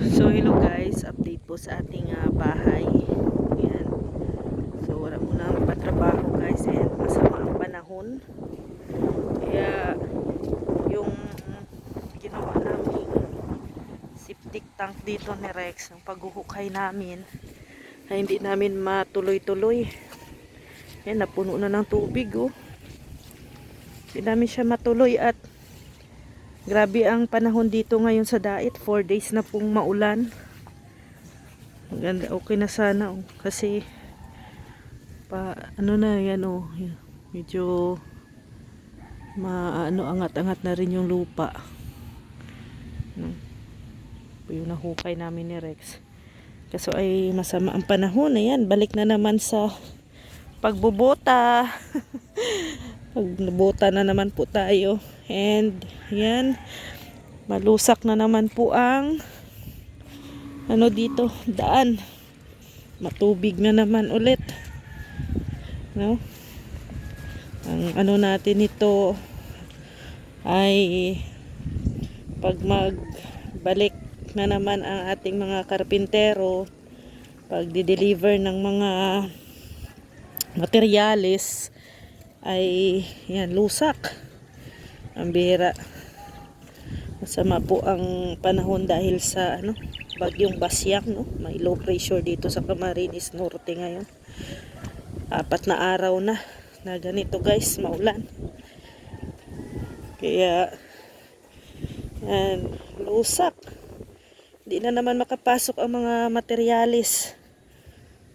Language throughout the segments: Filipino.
So hello guys, update po sa ating bahay. Ayan. So wala muna ang patrabaho guys, and masama ang panahon. Kaya yung ginawa namin septic tank dito ni Rex, ang paghuhukay namin ay hindi namin matuloy-tuloy. Ayan, napuno na ng tubig oh. Hindi namin siya matuloy at grabe ang panahon dito ngayon sa Dait. 4 days na pong maulan. Maganda, okay na sana oh. Kasi ano na yan oh. Medyo angat-angat na rin yung lupa. Yung nahukay namin ni Rex. Kaso ay masama ang panahon. Ayan, balik na naman sa pagbubota. Pagbubota na naman po tayo. And yan, malusak na naman po ang dito, daan. Matubig na naman ulit. No? Ang natin ito ay pag magbalik na naman ang ating mga karpintero, pag di-deliver ng mga materyales ay yan, lusak. Ang bihira. Masama po ang panahon dahil sa bagyong Basyang, no? May low pressure dito sa Camarines Norte ngayon. 4 na araw na ganito guys, maulan. Kaya yan, lusak. Hindi na naman makapasok ang mga materyales.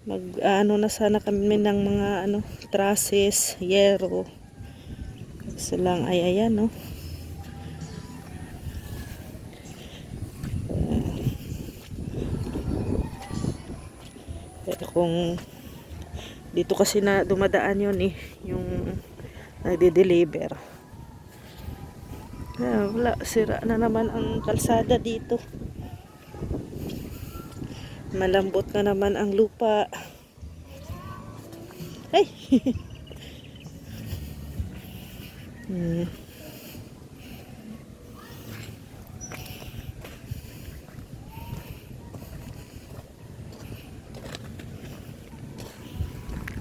Na sana kami ng mga trusses, yero. Kasi lang ay ayan no. Pero kung dito kasi na dumadaan yun yung nagde-deliver. Wala, sira na naman ang kalsada dito. Malambot na naman ang lupa. Ay!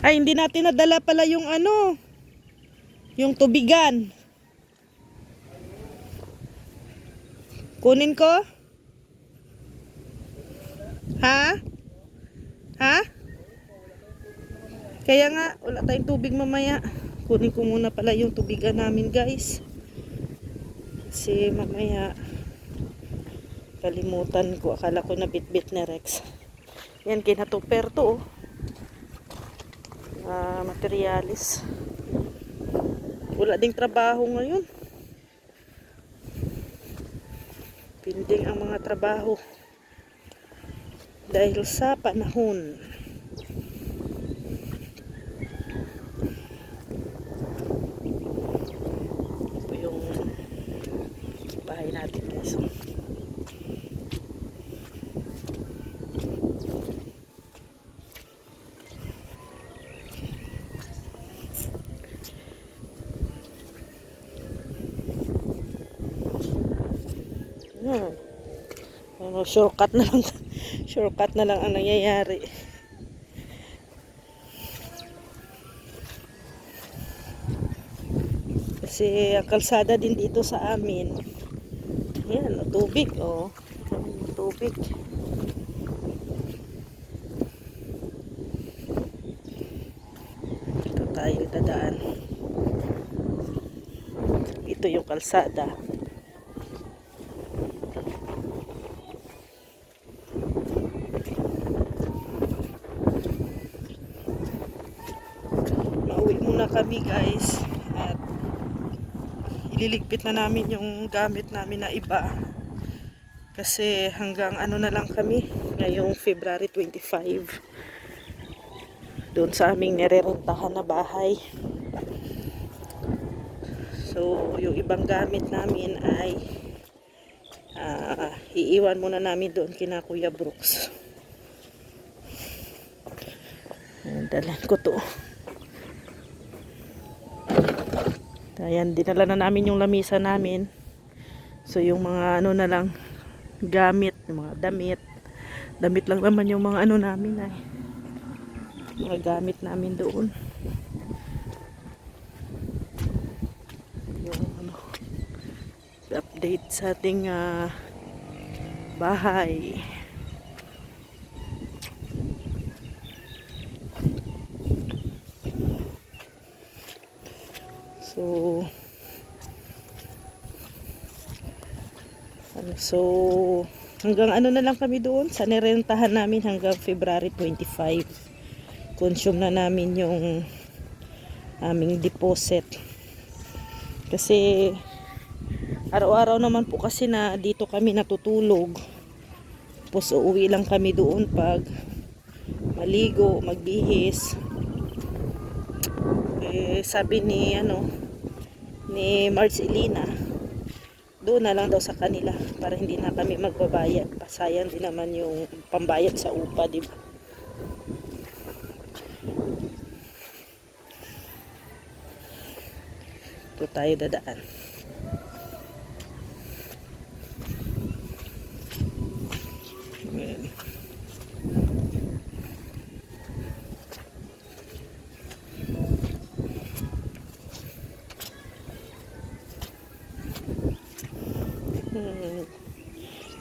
Ay, hindi natin nadala pala yung yung tubigan. Kunin ko? Ha? Ha? Kaya nga, wala tayong tubig mamaya. Kunin ko muna pala yung tubigan namin guys. Kasi mamaya kalimutan ko. Akala ko na bit-bit ni Rex. Yan, kinatuper to oh. Materialis. Wala ding trabaho ngayon. Pinding ang mga trabaho. Dahil sa panahon. Ito yung bahay natin guys. Shortcut na lang. Shortcut na lang ang nangyayari. Kasi ang kalsada din dito sa amin. Yan, tubig oh. Tubig. Ito tayo dadaan. Ito yung kalsada. Muna kami guys at ililigpit na namin yung gamit namin na iba kasi hanggang na lang kami ngayong February 25 doon sa aming nirerentahan na bahay. So yung ibang gamit namin ay iiwan muna namin doon kina Kuya Brooks. Dalan ko to. Ayan, dinala na namin yung lamisa namin. So yung mga na lang, gamit, yung mga damit. Damit lang naman yung mga ano namin ay. Mga gamit namin doon. Yung ano, update sa ating bahay. So hanggang ano na lang kami doon sa nirentahan namin hanggang February 25. Consume na namin yung aming deposit. Kasi araw-araw naman po kasi na dito kami natutulog. Tapos uuwi lang kami doon pag maligo, magbihis. Sabi ni ni Marcelina, doon na lang daw sa kanila para hindi na kami magbabayad. Pasayang din naman yung pambayad sa upa, di ba? Ito tayo dadaan. Ayan.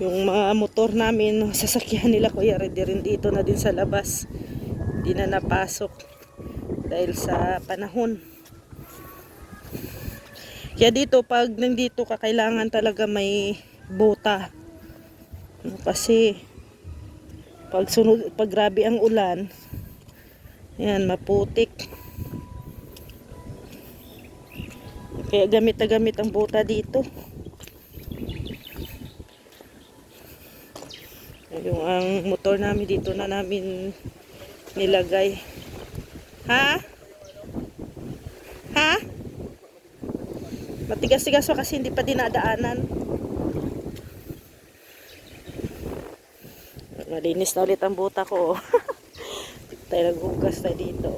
Yung mga motor namin, sasakyan nila Kuya Reddy rin dito na din sa labas. Hindi na napasok dahil sa panahon. Kaya dito pag nandito ka kailangan talaga may bota. Kasi pag grabe ang ulan, ayan, maputik. Kaya gamit na gamit ang bota dito. Yung ang motor namin dito na namin nilagay. Ha? Ha? Matigas-tigas pa kasi hindi pa dinadaanan. Malinis na ulit ang buta ko. Tayo naghugas tayo dito.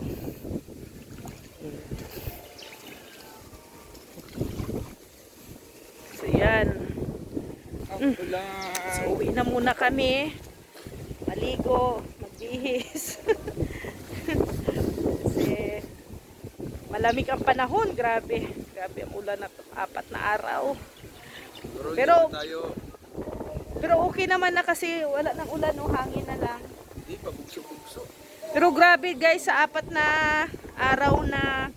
So yan. So uwi na muna kami. Maligo, magbihis. Kasi malamig ang panahon, grabe. Grabe ang ulan na 4 na araw. Pero okay naman na kasi wala nang ulan o hangin na lang. Hindi pa bugso-bugso. Pero grabe guys, sa 4 na araw na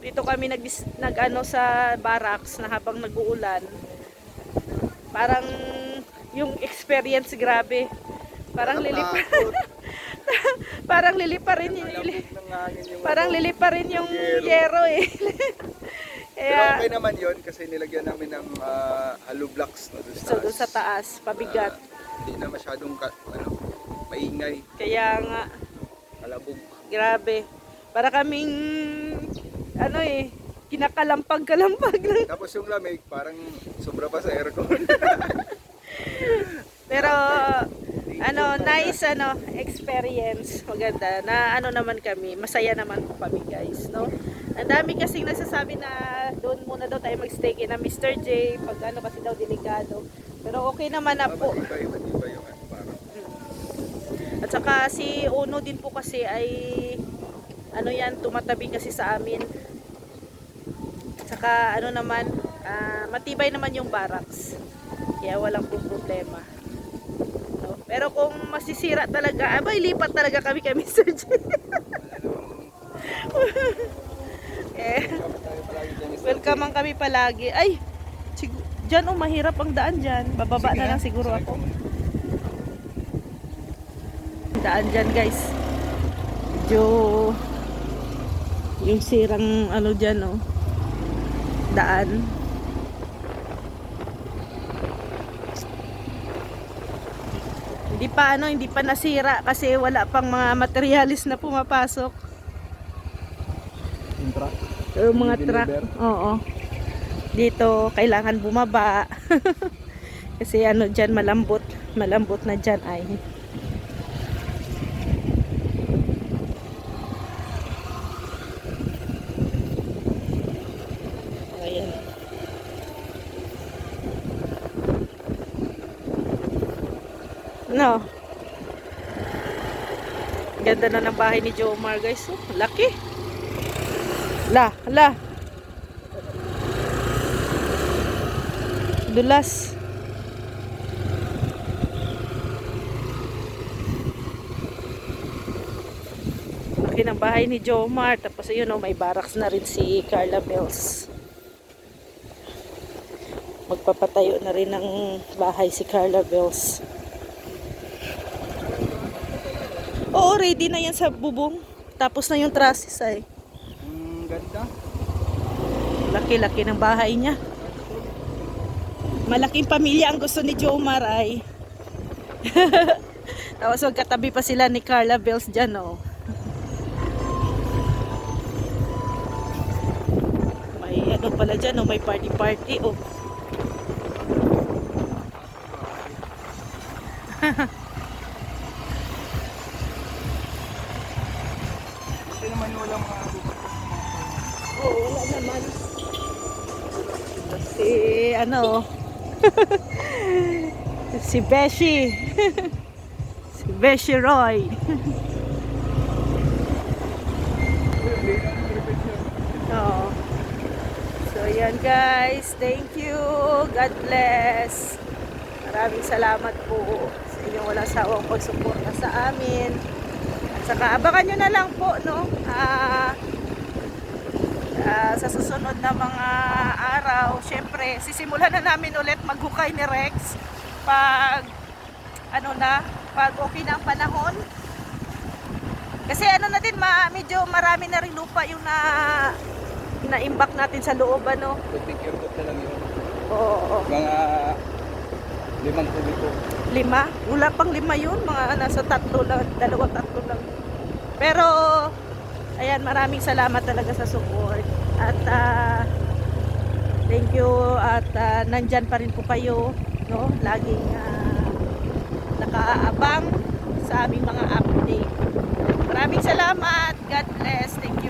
dito kami nag sa barracks na habang nag-uulan. Parang yung experience grabe. Parang lilipar. Parang liliparin yung parang liliparin yung yero eh. Pero okay naman yun kasi nilagyan namin ng hollow blocks no, doon sa taas, pabigat. Hindi na masyadong maingay. Kaya nga, Kalabog. grabe. Para kaming, kinakalampag-kalampag lang. Tapos yung lamig, parang sobra pa sa aircon. Pero, nice, experience. Maganda. Na naman kami, masaya naman po kami guys, no? Ang dami kasing nagsasabi na doon muna daw tayo magstay kina Mr. J, pag kasi daw delikado. Pero okay naman na po. Matibay yung parang. At saka si Uno din po kasi ay tumatabi kasi sa amin. At saka matibay naman yung barracks. Kaya walang problema. No? Pero kung masisira talaga, lipat talaga kami kay Mr. J. Welcome kami palagi. Ay, dyan mahirap ang daan dyan. Bababa na lang siguro ako. Daan dyan guys. Medyo yung sirang dyan daan. Hindi pa nasira kasi wala pang mga materialis na pumapasok. Yung truck. Yung mga truck. Oo. Dito kailangan bumaba. Kasi dyan malambot na dyan ay. Ayan. No. Ganda na ng bahay ni Jomar, guys. Oh, laki. La. Dulas. Laki ng bahay ni Jomar. Tapos ayun, oh, may barracks na rin si Carla Bells. Magpapatayo na rin ng bahay si Carla Bells. Oo, ready na yan sa bubong. Tapos na yung trusses ay. Ganda. Laki-laki ng bahay niya. Malaking pamilya ang gusto ni Jomar ay. Tapos magkatabi pa sila ni Carla Bells dyan, oh. May ano pala dyan, oh, may party-party, oh. Kasi naman walang mga Oo, wala naman. Si, ano, si Beshi. Si Beshi Roy. Oo. So, yan guys. Thank you. God bless. Maraming salamat po sa inyong walang sawang pagsuporta sa amin. At saka, abangan nyo na lang po, no? Sa susunod na mga araw, syempre, sisimulan na namin ulit maghukay ni Rex pag pag okay na ang panahon. Kasi ano na din, medyo marami na rin lupa yung na-imbak natin sa loob, ano. picture book na lang yun. Oo. Mga 5 kubiko. 5? Wala pang 5 yun, mga nasa 3 lang, 2-3 lang. Pero ayan, maraming salamat talaga sa support. At thank you at nandyan pa rin po kayo, no? Laging nakaabang sa aming mga update. Maraming salamat. God bless. Thank you.